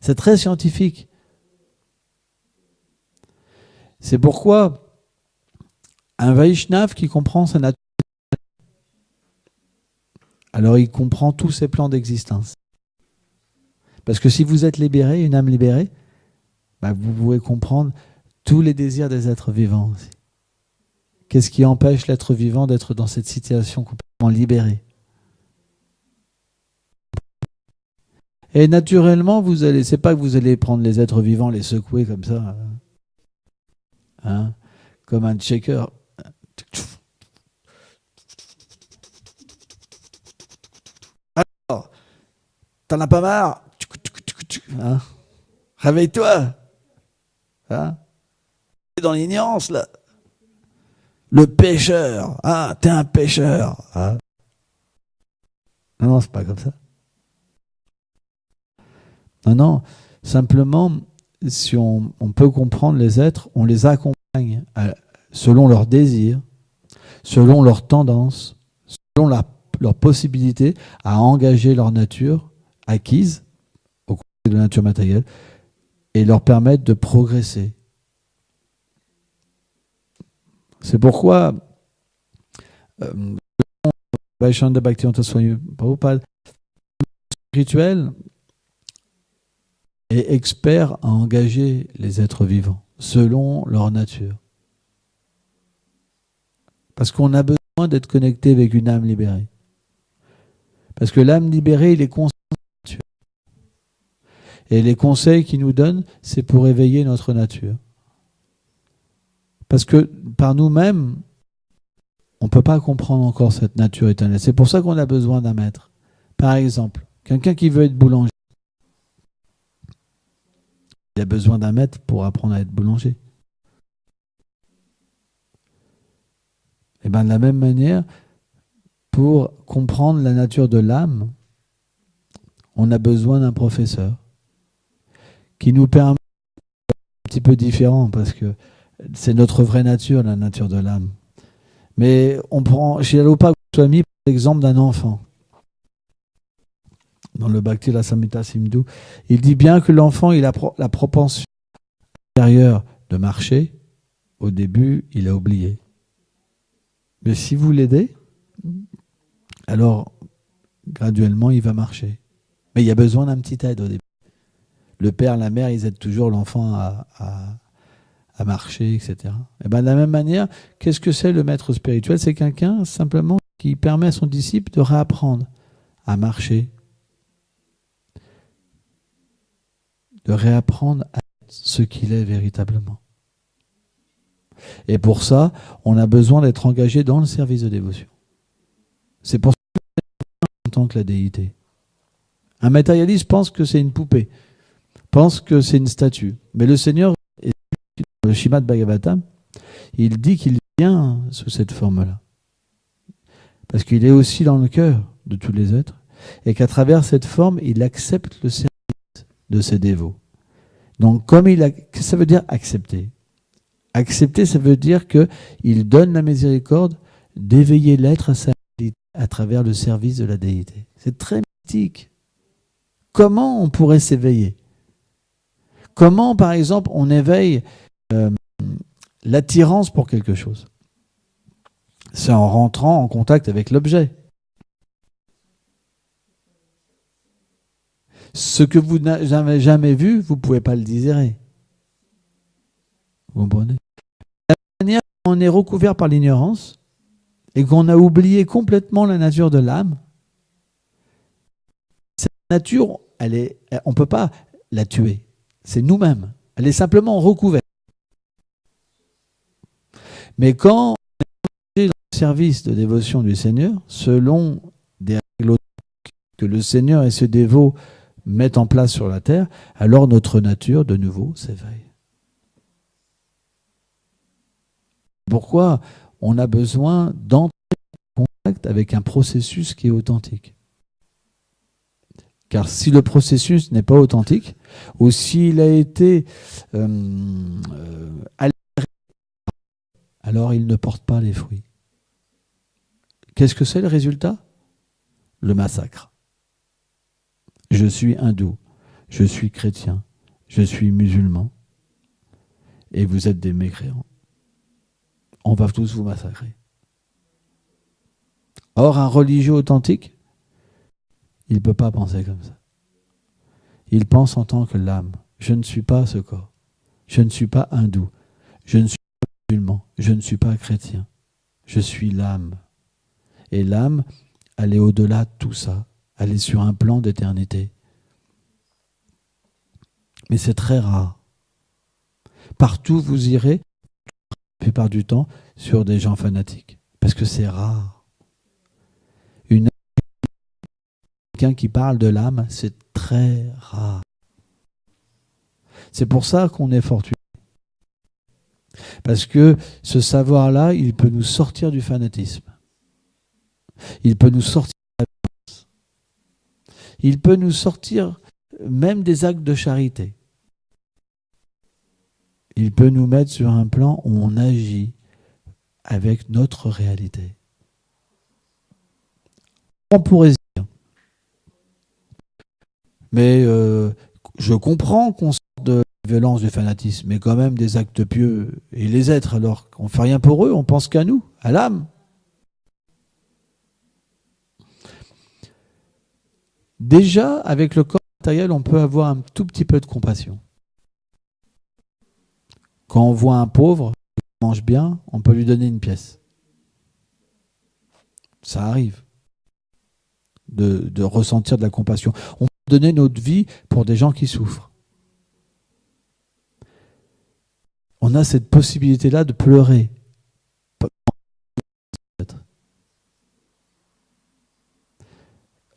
C'est très scientifique. C'est pourquoi un Vaishnav qui comprend sa nature, alors il comprend tous ses plans d'existence. Parce que si vous êtes libéré, une âme libérée, vous pouvez comprendre tous les désirs des êtres vivants aussi. Qu'est-ce qui empêche l'être vivant d'être dans cette situation complètement libérée? Et naturellement, c'est pas que vous allez prendre les êtres vivants, les secouer comme ça, hein, comme un shaker. Alors, t'en as pas marre, hein? Réveille-toi, hein? T'es dans l'ignorance là. Le pêcheur, ah, t'es un pêcheur. Ah. Non, c'est pas comme ça. Non, simplement, si on peut comprendre les êtres, on les accompagne selon leurs désirs, selon leurs tendances, selon leur possibilité à engager leur nature acquise au cours de la nature matérielle et leur permettre de progresser. C'est pourquoi Vaishnava Bhaktivedanta Swami Prabhupada, spirituel, est expert à engager les êtres vivants selon leur nature. Parce qu'on a besoin d'être connecté avec une âme libérée. Parce que l'âme libérée, il est conscient de la nature. Et les conseils qu'il nous donne, c'est pour éveiller notre nature. Parce que par nous-mêmes, on ne peut pas comprendre encore cette nature éternelle. C'est pour ça qu'on a besoin d'un maître. Par exemple, quelqu'un qui veut être boulanger, il a besoin d'un maître pour apprendre à être boulanger. Et bien de la même manière, pour comprendre la nature de l'âme, on a besoin d'un professeur qui nous permet un petit peu différent parce que c'est notre vraie nature, la nature de l'âme. Mais on prend chez Alopa Goswami l'exemple d'un enfant. Dans le Bhakti Rasamrita Sindhu, il dit bien que l'enfant il a la propension intérieure de marcher. Au début, il a oublié. Mais si vous l'aidez, alors graduellement, il va marcher. Mais il y a besoin d'un petit aide au début. Le père, la mère, ils aident toujours l'enfant à marcher, etc. Et bien de la même manière, qu'est-ce que c'est le maître spirituel? C'est quelqu'un simplement qui permet à son disciple de réapprendre à marcher. de réapprendre à être ce qu'il est véritablement. Et pour ça, on a besoin d'être engagé dans le service de dévotion. C'est pour ça qu'on en tant que la déité. Un matérialiste pense que c'est une poupée, pense que c'est une statue. Mais le Seigneur, dans le Srimad Bhagavatam, il dit qu'il vient sous cette forme-là. Parce qu'il est aussi dans le cœur de tous les êtres. Et qu'à travers cette forme, il accepte le service de ses dévots. Donc, ça veut dire accepter. Accepter, ça veut dire qu'il donne la miséricorde d'éveiller l'être à sa réalité à travers le service de la déité. C'est très mystique. Comment on pourrait s'éveiller? Comment, par exemple, on éveille l'attirance pour quelque chose? C'est en rentrant en contact avec l'objet. Ce que vous n'avez jamais vu, vous ne pouvez pas le désirer. Vous comprenez? La manière dont on est recouvert par l'ignorance et qu'on a oublié complètement la nature de l'âme, cette nature, on ne peut pas la tuer. C'est nous-mêmes. Elle est simplement recouverte. Mais quand on est dans le service de dévotion du Seigneur, selon des règles que le Seigneur et ses dévots mettent en place sur la terre, alors notre nature, de nouveau, s'éveille. Pourquoi on a besoin d'entrer en contact avec un processus qui est authentique? Car si le processus n'est pas authentique, ou s'il a été altéré, alors il ne porte pas les fruits. Qu'est-ce que c'est le résultat? Le massacre. Je suis hindou, je suis chrétien, je suis musulman, et vous êtes des mécréants. On va tous vous massacrer. Or, un religieux authentique, il ne peut pas penser comme ça. Il pense en tant que l'âme. Je ne suis pas ce corps. Je ne suis pas hindou. Je ne suis pas musulman. Je ne suis pas chrétien. Je suis l'âme. Et l'âme, elle est au-delà de tout ça. Elle est sur un plan d'éternité. Mais c'est très rare. Partout vous irez, la plupart du temps, sur des gens fanatiques. Parce que c'est rare. Quelqu'un qui parle de l'âme, c'est très rare. C'est pour ça qu'on est fortuné. Parce que ce savoir-là, il peut nous sortir du fanatisme. Il peut nous sortir de la violence. Il peut nous sortir même des actes de charité. Il peut nous mettre sur un plan où on agit avec notre réalité. On pourrait se dire, mais je comprends qu'on sorte de la violence, du fanatisme, mais quand même des actes pieux. Et les êtres, alors, on ne fait rien pour eux, on pense qu'à nous, à l'âme. Déjà, avec le corps matériel, on peut avoir un tout petit peu de compassion. Quand on voit un pauvre qui mange bien, on peut lui donner une pièce. Ça arrive de ressentir de la compassion. On peut donner notre vie pour des gens qui souffrent. On a cette possibilité-là de pleurer.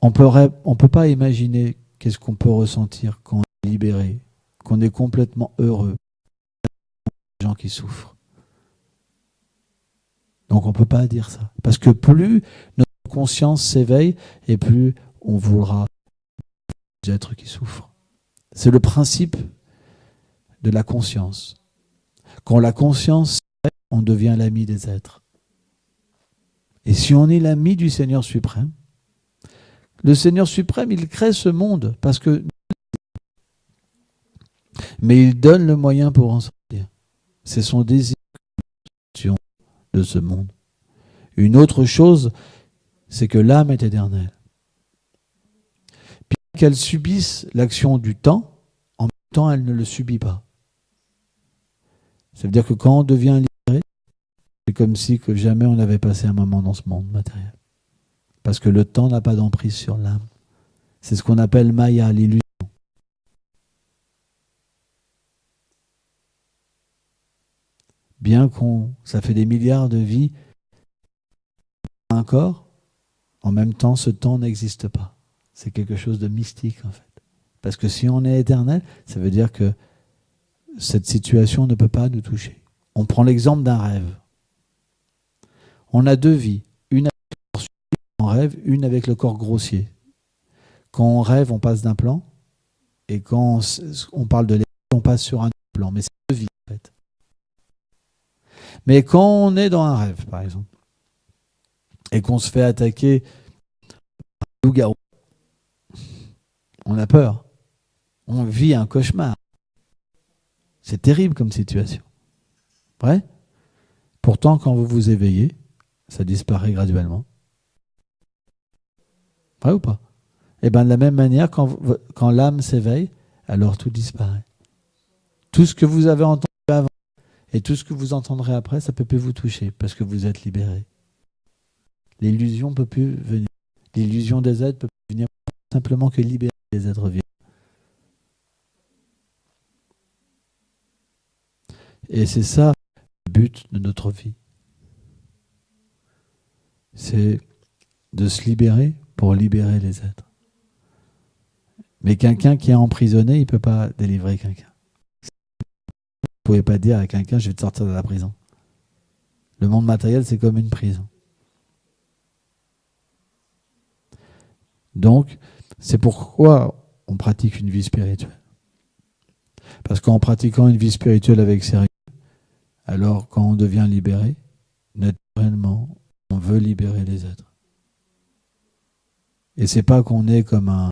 On peut pas imaginer qu'est-ce qu'on peut ressentir quand on est libéré, qu'on est complètement heureux. Les gens qui souffrent. Donc on ne peut pas dire ça. Parce que plus notre conscience s'éveille et plus on voudra les êtres qui souffrent. C'est le principe de la conscience. Quand la conscience s'éveille, on devient l'ami des êtres. Et si on est l'ami du Seigneur suprême, le Seigneur suprême, il crée ce monde parce que mais il donne le moyen pour en sortir. C'est son désir de ce monde. Une autre chose, c'est que l'âme est éternelle. Puis qu'elle subisse l'action du temps, en même temps, elle ne le subit pas. Ça veut dire que quand on devient libéré, c'est comme si que jamais on avait passé un moment dans ce monde matériel. Parce que le temps n'a pas d'emprise sur l'âme. C'est ce qu'on appelle Maya, l'illusion. bien ça fait des milliards de vies, un corps, en même temps, ce temps n'existe pas. C'est quelque chose de mystique, en fait. Parce que si on est éternel, ça veut dire que cette situation ne peut pas nous toucher. On prend l'exemple d'un rêve. On a deux vies, une avec le corps subtil en rêve, une avec le corps grossier. Quand on rêve, on passe d'un plan, et quand on parle de l'éveil, on passe sur un autre plan. Mais c'est deux vies, en fait. Mais quand on est dans un rêve, par exemple, et qu'on se fait attaquer par un loup-garou, on a peur. On vit un cauchemar. C'est terrible comme situation. Vrai ? Pourtant, quand vous vous éveillez, ça disparaît graduellement. Vrai ou pas ? Et bien de la même manière, quand l'âme s'éveille, alors tout disparaît. Tout ce que vous avez entendu avant et tout ce que vous entendrez après, ça ne peut plus vous toucher parce que vous êtes libéré. L'illusion ne peut plus venir. L'illusion des êtres peut plus venir simplement que libérer les êtres vivants. Et c'est ça le but de notre vie. C'est de se libérer pour libérer les êtres. Mais quelqu'un qui est emprisonné, il ne peut pas délivrer quelqu'un. Vous ne pouvez pas dire à quelqu'un, je vais te sortir de la prison. Le monde matériel, c'est comme une prison. Donc, c'est pourquoi on pratique une vie spirituelle. Parce qu'en pratiquant une vie spirituelle avec sérieux, alors quand on devient libéré, naturellement, on veut libérer les êtres. Et c'est pas qu'on est comme un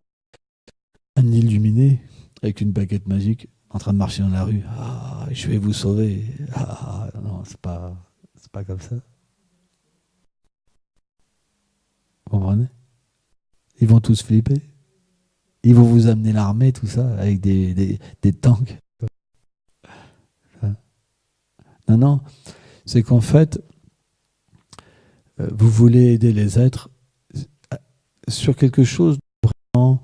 illuminé avec une baguette magique en train de marcher dans la rue. Ah, je vais vous sauver. Ah, non, c'est pas comme ça. Vous comprenez ? Ils vont tous flipper. Ils vont vous amener l'armée, tout ça, avec des tanks. Non, non. C'est qu'en fait, vous voulez aider les êtres sur quelque chose de vraiment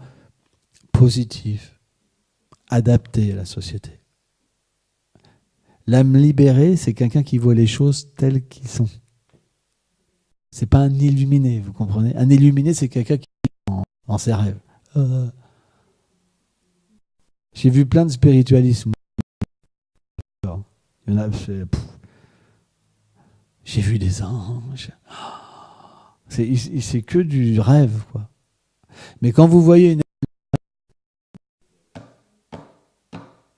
positif, adapté à la société. L'âme libérée, c'est quelqu'un qui voit les choses telles qu'elles sont. C'est pas un illuminé, vous comprenez ? Un illuminé, c'est quelqu'un qui vit en ses rêves. J'ai vu plein de spiritualisme. Il y en a, j'ai vu des anges. C'est que du rêve, quoi. Mais quand vous voyez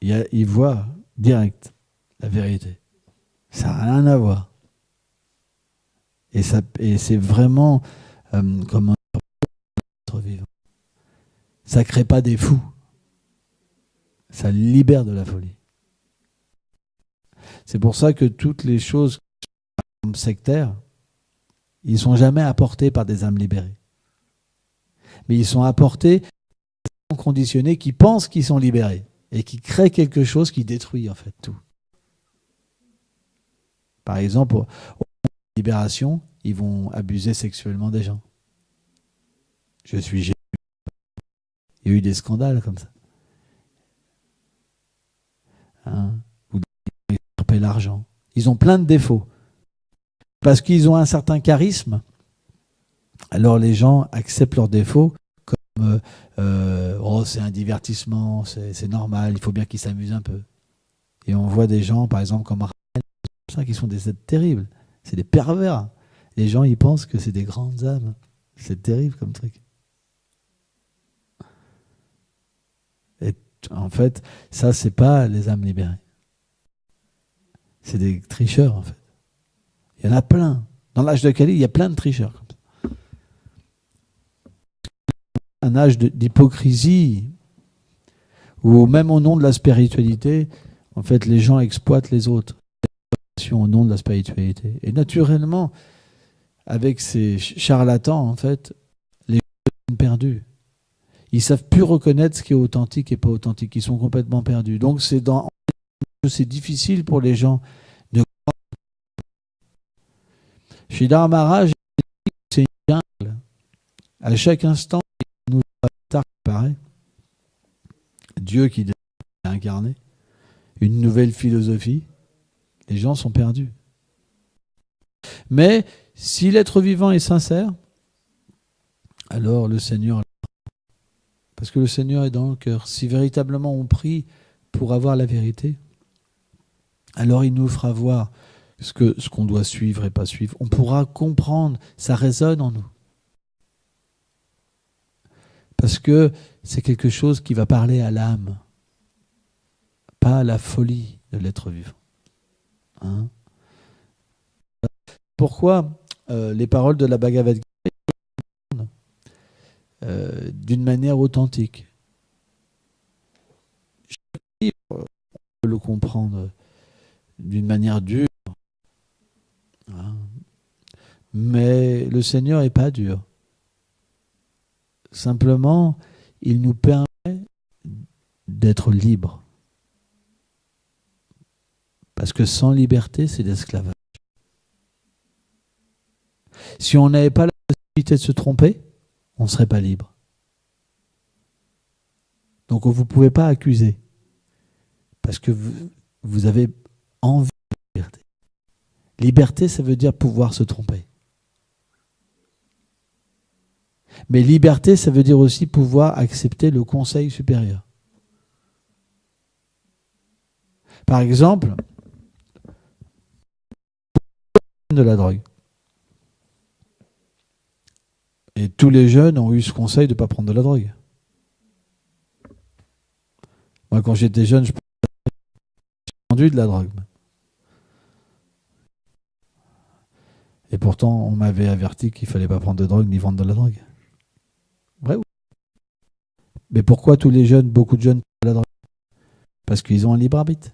il voit direct la vérité. Ça n'a rien à voir. Et c'est vraiment comme un être vivant. Ça ne crée pas des fous. Ça libère de la folie. C'est pour ça que toutes les choses sectaires, ils ne sont jamais apportés par des âmes libérées. Mais ils sont apportés par des âmes conditionnées qui pensent qu'ils sont libérés et qui créent quelque chose qui détruit en fait tout. Par exemple, au libération, ils vont abuser sexuellement des gens. Je suis Jésus. Il y a eu des scandales comme ça. Ou ils usurpent l'argent. Ils ont plein de défauts. Parce qu'ils ont un certain charisme, alors les gens acceptent leurs défauts comme c'est un divertissement, c'est normal, il faut bien qu'ils s'amusent un peu. Et on voit des gens, par exemple, comme Raphaël, qui sont des êtres terribles. C'est des pervers. Les gens, ils pensent que c'est des grandes âmes. C'est terrible comme truc. Et en fait, ça, c'est pas les âmes libérées. C'est des tricheurs, en fait. Il y en a plein. Dans l'âge de Kali, il y a plein de tricheurs. Comme ça. Un âge d'hypocrisie, où même au nom de la spiritualité, en fait, les gens exploitent les autres. Au nom de la spiritualité. Et naturellement, avec ces charlatans, en fait, les gens sont perdus. Ils ne savent plus reconnaître ce qui est authentique et pas authentique. Ils sont complètement perdus. Donc c'est difficile pour les gens de croire. Sridhar Maharaj, c'est une jungle. À chaque instant, il nous apparaît Dieu qui est incarné, une nouvelle philosophie, Les gens sont perdus. Mais si l'être vivant est sincère, alors le Seigneur, parce que le Seigneur est dans le cœur. Si véritablement on prie pour avoir la vérité, alors il nous fera voir ce qu'on doit suivre et pas suivre. On pourra comprendre, ça résonne en nous. Parce que c'est quelque chose qui va parler à l'âme, pas à la folie de l'être vivant. Hein? Pourquoi les paroles de la Bhagavad Gita d'une manière authentique? Chaque livre, on peut le comprendre d'une manière dure. Hein? Mais le Seigneur n'est pas dur. Simplement, il nous permet d'être libres. Parce que sans liberté, c'est l'esclavage. Si on n'avait pas la possibilité de se tromper, on ne serait pas libre. Donc vous ne pouvez pas accuser. Parce que vous avez envie de liberté. Liberté, ça veut dire pouvoir se tromper. Mais liberté, ça veut dire aussi pouvoir accepter le conseil supérieur. Par exemple, de la drogue. Et tous les jeunes ont eu ce conseil de ne pas prendre de la drogue. Moi, quand j'étais jeune, j'ai vendu de la drogue. Et pourtant, on m'avait averti qu'il ne fallait pas prendre de drogue ni vendre de la drogue. Vrai ou? Mais pourquoi tous les jeunes, beaucoup de jeunes, prennent de la drogue? Parce qu'ils ont un libre arbitre.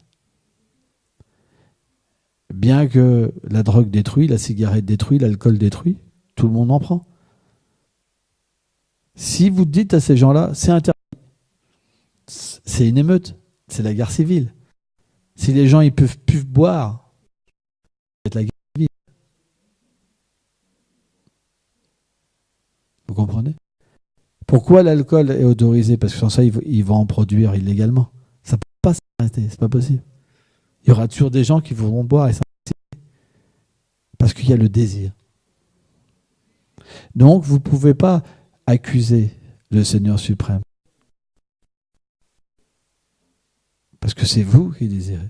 Bien que la drogue détruit, la cigarette détruit, l'alcool détruit, tout le monde en prend. Si vous dites à ces gens-là, c'est interdit, c'est une émeute, c'est la guerre civile. Si les gens ils peuvent plus boire, c'est la guerre civile. Vous comprenez? Pourquoi l'alcool est autorisé? Parce que sans ça, ils vont en produire illégalement. Ça ne peut pas s'arrêter, c'est pas possible. Il y aura toujours des gens qui voudront boire et s'arrêter. Parce qu'il y a le désir. Donc, vous ne pouvez pas accuser le Seigneur suprême. Parce que c'est vous qui désirez.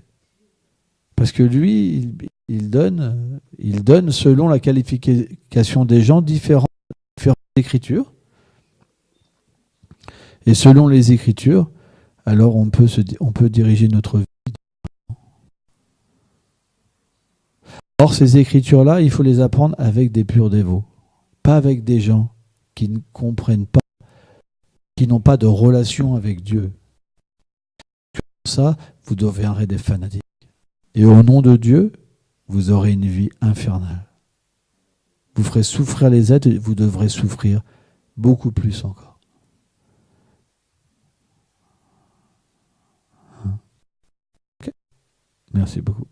Parce que lui, il donne selon la qualification des gens différentes écritures. Et selon les écritures, alors on peut diriger notre vie. Or, ces écritures-là, il faut les apprendre avec des purs dévots. Pas avec des gens qui ne comprennent pas, qui n'ont pas de relation avec Dieu. Pour ça, vous deviendrez des fanatiques. Et au nom de Dieu, vous aurez une vie infernale. Vous ferez souffrir les êtres et vous devrez souffrir beaucoup plus encore. Okay. Merci beaucoup.